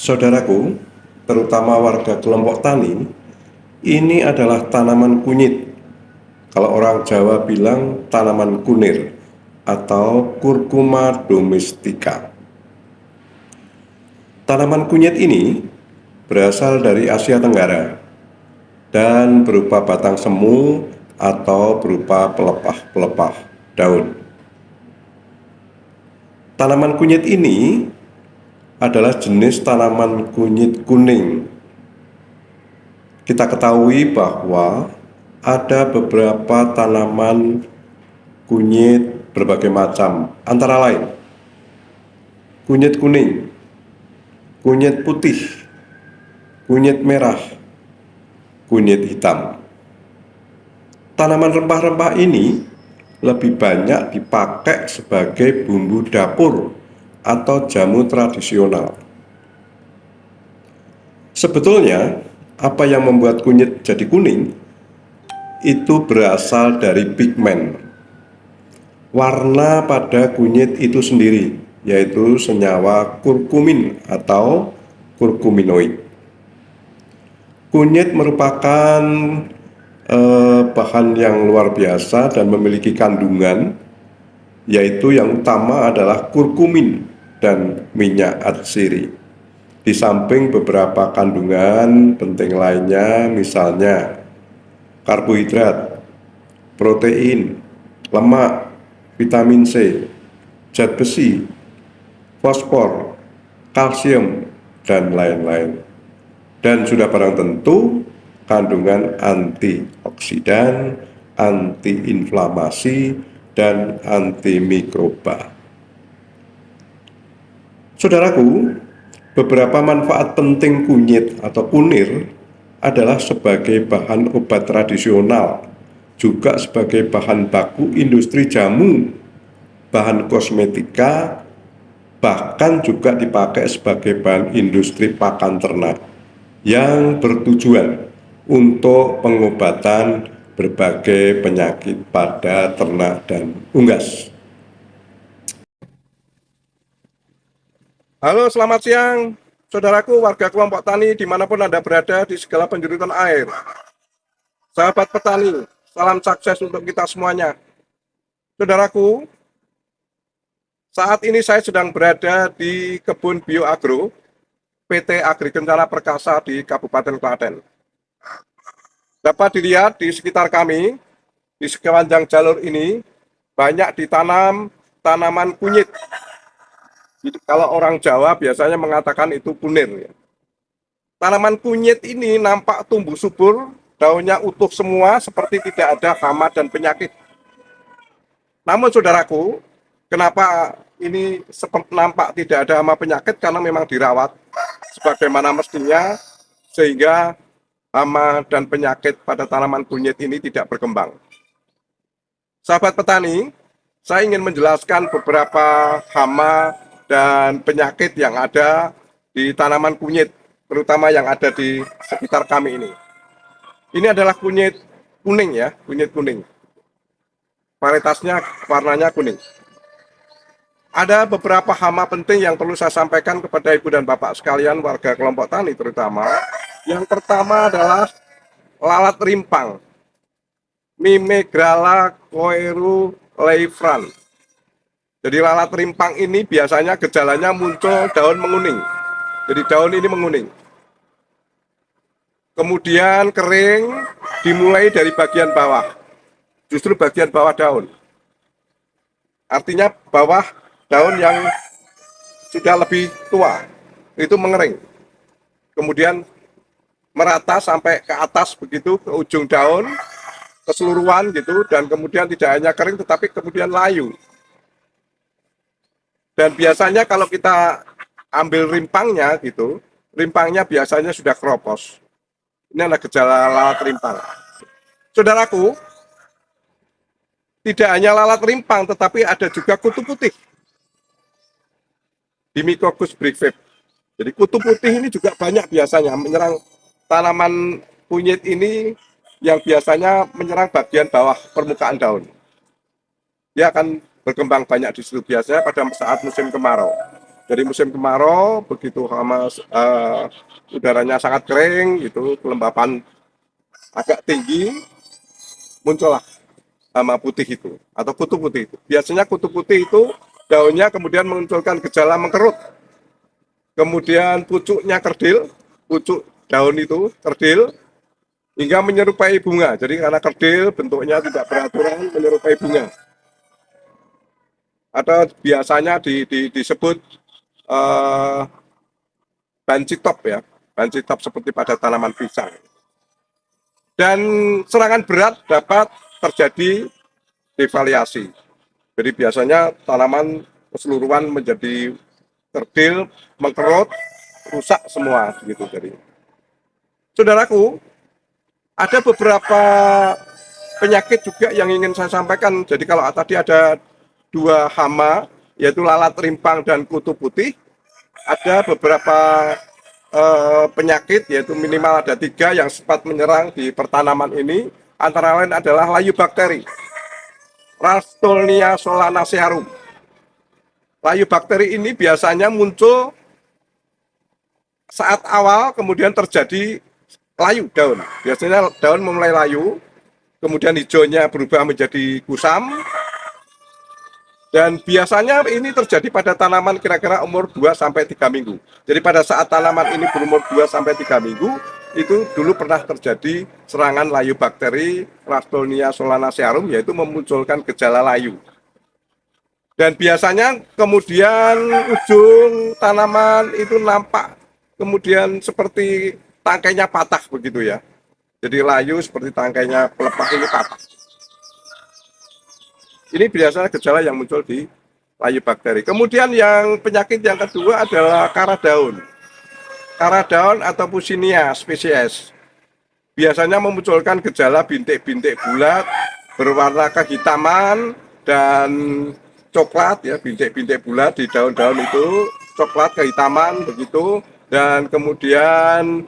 Saudaraku, terutama warga kelompok tani, ini adalah tanaman kunyit. Kalau orang Jawa bilang tanaman kunir atau Curcuma domestica. Tanaman kunyit ini berasal dari Asia Tenggara dan berupa batang semu atau berupa pelepah-pelepah daun. Tanaman kunyit ini adalah jenis tanaman kunyit kuning. Kita ketahui bahwa ada beberapa tanaman kunyit berbagai macam, antara lain kunyit kuning, kunyit putih, kunyit merah, kunyit hitam. Tanaman rempah-rempah ini lebih banyak dipakai sebagai bumbu dapur atau jamu tradisional. Sebetulnya, apa yang membuat kunyit jadi kuning itu berasal dari pigmen. Warna pada kunyit itu sendiri, yaitu senyawa kurkumin atau kurkuminoid. Kunyit merupakan bahan yang luar biasa dan memiliki kandungan, yaitu yang utama adalah kurkumin dan minyak atsiri. Di samping beberapa kandungan penting lainnya, misalnya karbohidrat, protein, lemak, vitamin C, zat besi, fosfor, kalsium, dan lain-lain. Dan sudah barang tentu kandungan antioksidan, antiinflamasi, dan antimikroba. Saudaraku, beberapa manfaat penting kunyit atau kunir adalah sebagai bahan obat tradisional, juga sebagai bahan baku industri jamu, bahan kosmetika, bahkan juga dipakai sebagai bahan industri pakan ternak yang bertujuan untuk pengobatan berbagai penyakit pada ternak dan unggas. Halo, selamat siang, saudaraku warga kelompok tani dimanapun Anda berada di segala penjurutan air. Sahabat petani, salam sukses untuk kita semuanya. Saudaraku, saat ini saya sedang berada di kebun bioagro PT Agri Kencana Perkasa di Kabupaten Klaten. Dapat dilihat di sekitar kami, di sepanjang jalur ini, banyak ditanam tanaman kunyit. Kalau orang Jawa biasanya mengatakan itu kunir. Tanaman kunyit ini nampak tumbuh subur, daunnya utuh semua seperti tidak ada hama dan penyakit. Namun saudaraku, kenapa ini nampak tidak ada hama penyakit? Karena memang dirawat sebagaimana mestinya, sehingga hama dan penyakit pada tanaman kunyit ini tidak berkembang. Sahabat petani, saya ingin menjelaskan beberapa hama dan penyakit yang ada di tanaman kunyit, terutama yang ada di sekitar kami ini. Ini adalah kunyit kuning ya, kunyit kuning. Varietasnya warnanya kuning. Ada beberapa hama penting yang perlu saya sampaikan kepada ibu dan bapak sekalian, warga kelompok tani terutama. Yang pertama adalah lalat rimpang, Mimegrala coeruleifran. Jadi lalat rimpang ini biasanya gejalanya muncul daun menguning. Jadi daun ini menguning. Kemudian kering dimulai dari bagian bawah. Justru bagian bawah daun. Artinya bawah daun yang sudah lebih tua itu mengering. Kemudian merata sampai ke atas begitu, ke ujung daun, keseluruhan gitu, dan kemudian tidak hanya kering tetapi kemudian layu. Dan biasanya kalau kita ambil rimpangnya gitu, rimpangnya biasanya sudah keropos. Ini adalah gejala lalat rimpang. Saudaraku, tidak hanya lalat rimpang, tetapi ada juga kutu putih. Dimycoccus brickweed. Jadi kutu putih ini juga banyak biasanya menyerang tanaman kunyit ini, yang biasanya menyerang bagian bawah permukaan daun. Dia akan berkembang banyak di situ biasanya pada saat musim kemarau. Dari musim kemarau, begitu hama udaranya sangat kering, gitu, kelembapan agak tinggi, muncullah hama putih itu atau kutu putih itu. Biasanya kutu putih itu daunnya kemudian memunculkan gejala mengkerut, kemudian pucuknya kerdil, pucuk daun itu kerdil hingga menyerupai bunga. Jadi karena kerdil, bentuknya tidak beraturan, menyerupai bunga. Atau biasanya disebut uh, banci top ya, banci top seperti pada tanaman pisang. Dan serangan berat dapat terjadi defoliasi. Jadi biasanya tanaman keseluruhan menjadi kerdil, mengkerut, rusak semua gitu. Jadi, saudaraku, ada beberapa penyakit juga yang ingin saya sampaikan. Jadi kalau tadi ada dua hama, yaitu lalat rimpang dan kutu putih, ada beberapa penyakit, yaitu minimal ada 3 yang sempat menyerang di pertanaman ini. Antara lain adalah layu bakteri, Ralstonia solanacearum. Layu bakteri ini biasanya muncul saat awal, kemudian terjadi layu daun. Biasanya daun mulai layu, kemudian hijaunya berubah menjadi kusam, dan biasanya ini terjadi pada tanaman kira-kira umur 2-3 minggu. Jadi pada saat tanaman ini berumur 2-3 minggu, itu dulu pernah terjadi serangan layu bakteri Ralstonia solanacearum, yaitu memunculkan gejala layu. Dan biasanya kemudian ujung tanaman itu nampak kemudian seperti tangkainya patah begitu ya. Jadi layu seperti tangkainya pelepah ini patah. Ini biasanya gejala yang muncul di layu bakteri. Kemudian yang penyakit yang kedua adalah kara daun. Kara daun atau Puccinia spesies. Biasanya memunculkan gejala bintik-bintik bulat berwarna kehitaman dan coklat ya, bintik-bintik bulat di daun-daun itu, coklat kehitaman begitu, dan kemudian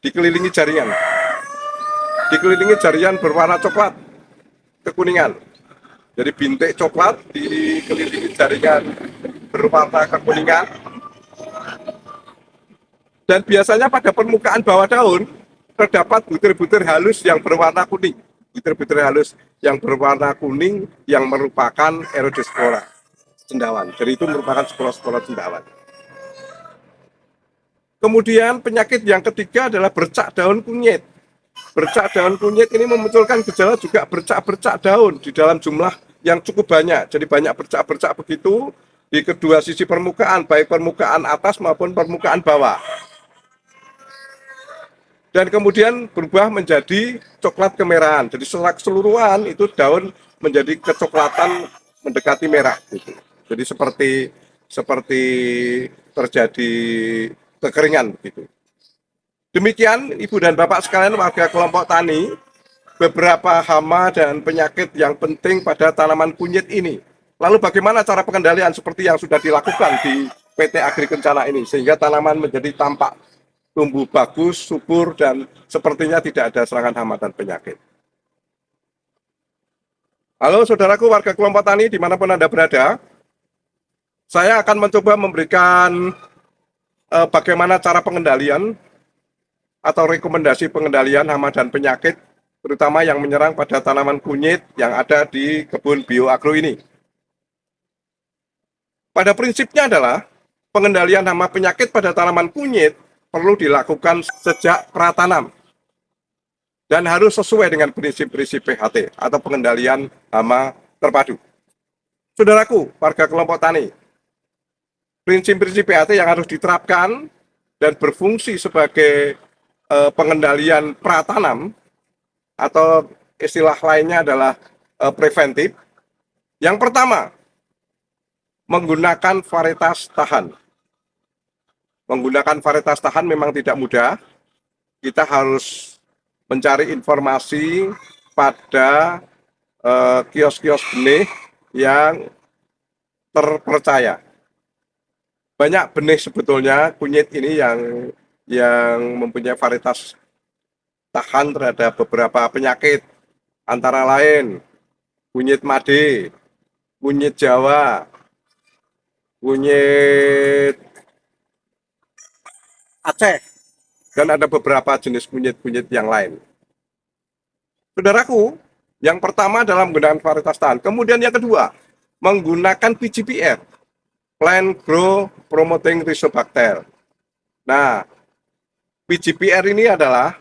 dikelilingi jaringan. Dikelilingi jaringan berwarna coklat kekuningan. Jadi bintik coklat dikelilingi jaringan berwarna kekuningan. Dan biasanya pada permukaan bawah daun terdapat butir-butir halus yang berwarna kuning. Butir-butir halus yang berwarna kuning yang merupakan Erodospora cendawan. Jadi itu merupakan spora-spora cendawan. Kemudian penyakit yang ketiga adalah bercak daun kunyit. Bercak daun kunyit ini memunculkan gejala juga bercak-bercak daun di dalam jumlah yang cukup banyak. Jadi banyak bercak-bercak begitu di kedua sisi permukaan, baik permukaan atas maupun permukaan bawah. Dan kemudian berubah menjadi coklat kemerahan. Jadi secara keseluruhan itu daun menjadi kecoklatan mendekati merah gitu. Jadi seperti terjadi kekeringan gitu. Demikian Ibu dan Bapak sekalian warga kelompok tani, beberapa hama dan penyakit yang penting pada tanaman kunyit ini. Lalu bagaimana cara pengendalian seperti yang sudah dilakukan di PT Agri Kencana ini sehingga tanaman menjadi tampak tumbuh bagus, subur, dan sepertinya tidak ada serangan hama dan penyakit. Halo saudaraku warga kelompok tani dimanapun Anda berada, saya akan mencoba memberikan bagaimana cara pengendalian atau rekomendasi pengendalian hama dan penyakit, terutama yang menyerang pada tanaman kunyit yang ada di kebun bioagro ini. Pada prinsipnya adalah pengendalian hama penyakit pada tanaman kunyit perlu dilakukan sejak pratanam dan harus sesuai dengan prinsip-prinsip PHT atau pengendalian hama terpadu. Saudaraku, warga kelompok tani, prinsip-prinsip PHT yang harus diterapkan dan berfungsi sebagai pengendalian pratanam atau istilah lainnya adalah preventif. Yang pertama, menggunakan varietas tahan. Menggunakan varietas tahan memang tidak mudah. Kita harus mencari informasi pada kios-kios benih yang terpercaya. Banyak benih sebetulnya kunyit ini yang mempunyai varietas tahan terhadap beberapa penyakit, antara lain kunyit made, kunyit Jawa, kunyit Aceh, dan ada beberapa jenis kunyit-kunyit yang lain. Saudaraku, yang pertama adalah menggunakan varietas tahan. Kemudian yang kedua, menggunakan PGPR, Plant Grow Promoting Rhizobacter. Nah, PGPR ini adalah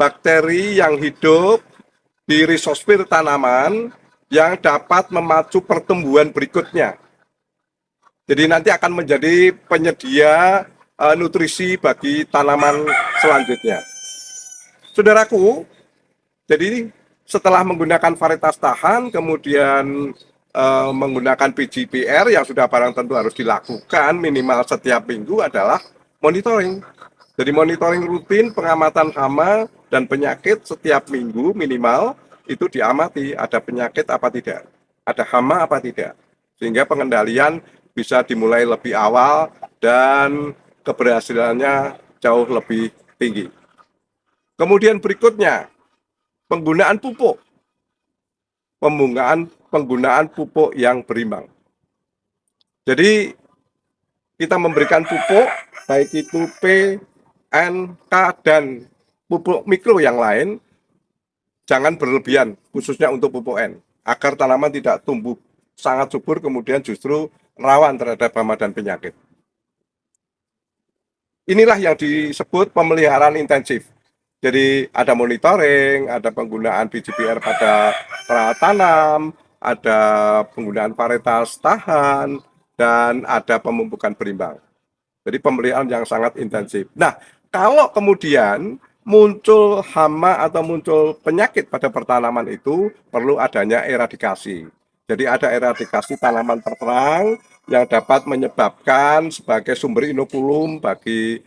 bakteri yang hidup di rhizosfer tanaman yang dapat memacu pertumbuhan berikutnya. Jadi nanti akan menjadi penyedia nutrisi bagi tanaman selanjutnya. Saudaraku, jadi setelah menggunakan varietas tahan, kemudian menggunakan PGPR yang sudah barang tentu harus dilakukan minimal setiap minggu adalah monitoring. Jadi monitoring rutin pengamatan hama dan penyakit setiap minggu minimal itu diamati ada penyakit apa tidak, ada hama apa tidak. Sehingga pengendalian bisa dimulai lebih awal dan keberhasilannya jauh lebih tinggi. Kemudian berikutnya, penggunaan pupuk. Penggunaan pupuk yang berimbang. Jadi kita memberikan pupuk baik itu P, N, K dan pupuk mikro yang lain jangan berlebihan khususnya untuk pupuk N agar tanaman tidak tumbuh sangat subur kemudian justru rawan terhadap hama dan penyakit. Inilah yang disebut pemeliharaan intensif. Jadi ada monitoring, ada penggunaan PGPR pada perawat tanam, ada penggunaan varietas tahan, dan ada pemupukan berimbang. Jadi pemeliharaan yang sangat intensif. Nah, kalau kemudian muncul hama atau muncul penyakit pada pertanaman itu perlu adanya eradikasi. Jadi ada eradikasi tanaman terserang yang dapat menyebabkan sebagai sumber inokulum bagi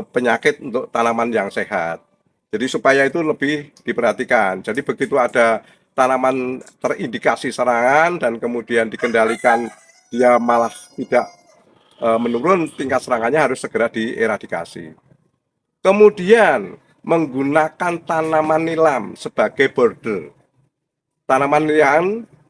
penyakit untuk tanaman yang sehat. Jadi supaya itu lebih diperhatikan. Jadi begitu ada tanaman terindikasi serangan dan kemudian dikendalikan dia malah tidak menurun tingkat serangannya harus segera dieradikasi. Kemudian menggunakan tanaman nilam sebagai border. Tanaman yang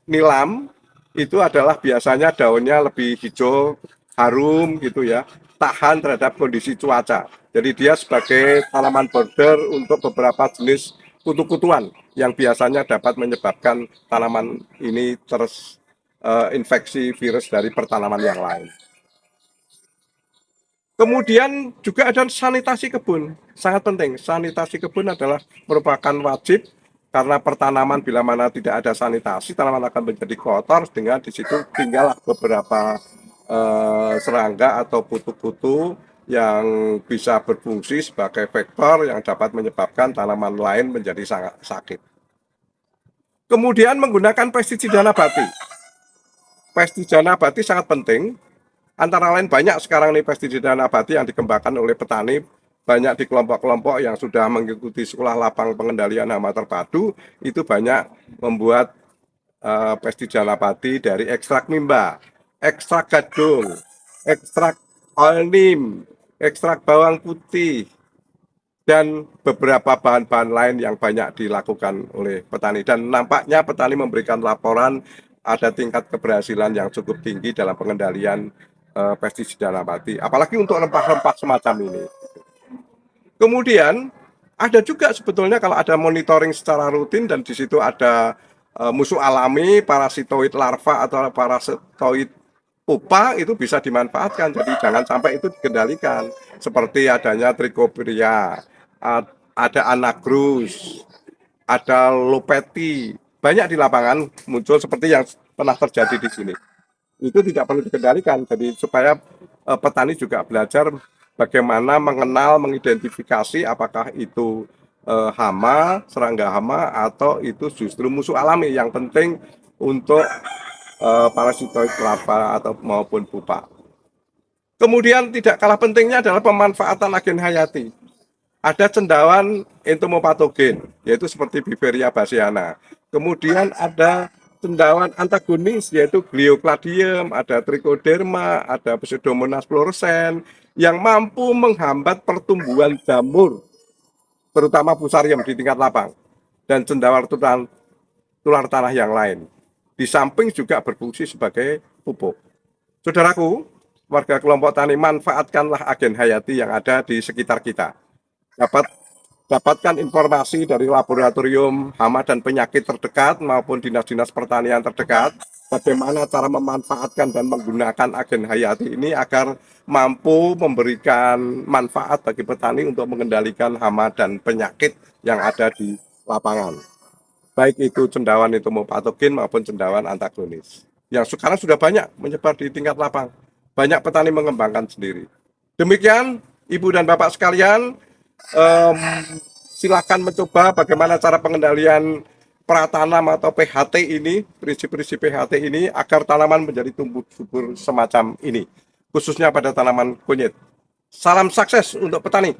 nilam itu adalah biasanya daunnya lebih hijau, harum gitu ya, tahan terhadap kondisi cuaca. Jadi dia sebagai tanaman border untuk beberapa jenis kutu-kutuan yang biasanya dapat menyebabkan tanaman ini terinfeksi virus dari pertanaman yang lain. Kemudian juga ada sanitasi kebun, sangat penting. Sanitasi kebun adalah merupakan wajib karena pertanaman bila mana tidak ada sanitasi, tanaman akan menjadi kotor dengan di situ tinggal beberapa serangga atau kutu-kutu yang bisa berfungsi sebagai vektor yang dapat menyebabkan tanaman lain menjadi sangat sakit. Kemudian menggunakan pestisida nabati. Pestisida nabati sangat penting. Antara lain banyak sekarang nih pestisida nabati yang dikembangkan oleh petani, banyak di kelompok-kelompok yang sudah mengikuti sekolah lapang pengendalian hama terpadu, itu banyak membuat pestisida nabati dari ekstrak mimba, ekstrak gadung, ekstrak oil neem, ekstrak bawang putih, dan beberapa bahan-bahan lain yang banyak dilakukan oleh petani. Dan nampaknya petani memberikan laporan ada tingkat keberhasilan yang cukup tinggi dalam pengendalian pestisida nabati, apalagi untuk rempah-rempah semacam ini. Kemudian ada juga sebetulnya kalau ada monitoring secara rutin dan di situ ada musuh alami, parasitoid larva atau parasitoid pupa itu bisa dimanfaatkan. Jadi jangan sampai itu dikendalikan. Seperti adanya trichopiria, ada anagrus, ada lopeti. Banyak di lapangan muncul seperti yang pernah terjadi di sini. Itu tidak perlu dikendalikan. Jadi supaya petani juga belajar bagaimana mengenal, mengidentifikasi apakah itu hama, serangga hama, atau itu justru musuh alami yang penting untuk parasitoid larva atau maupun pupa. Kemudian tidak kalah pentingnya adalah pemanfaatan agen hayati. Ada cendawan entomopatogen, yaitu seperti Biveria bassiana. Kemudian ada cendawan antagonis, yaitu Gliocladium, ada Trichoderma, ada Pseudomonas fluorescens, yang mampu menghambat pertumbuhan jamur, terutama fusarium di tingkat lapang, dan cendawan tular tanah yang lain. Di samping juga berfungsi sebagai pupuk. Saudaraku, warga kelompok tani, manfaatkanlah agen hayati yang ada di sekitar kita. Dapatkan informasi dari laboratorium hama dan penyakit terdekat maupun dinas-dinas pertanian terdekat, bagaimana cara memanfaatkan dan menggunakan agen hayati ini agar mampu memberikan manfaat bagi petani untuk mengendalikan hama dan penyakit yang ada di lapangan. Baik itu cendawan entomopatogen maupun cendawan antagonis. Yang sekarang sudah banyak menyebar di tingkat lapang. Banyak petani mengembangkan sendiri. Demikian, Ibu dan Bapak sekalian, em, silakan mencoba bagaimana cara pengendalian pratanam atau PHT ini, prinsip-prinsip PHT ini, agar tanaman menjadi tumbuh subur semacam ini, khususnya pada tanaman kunyit. Salam sukses untuk petani.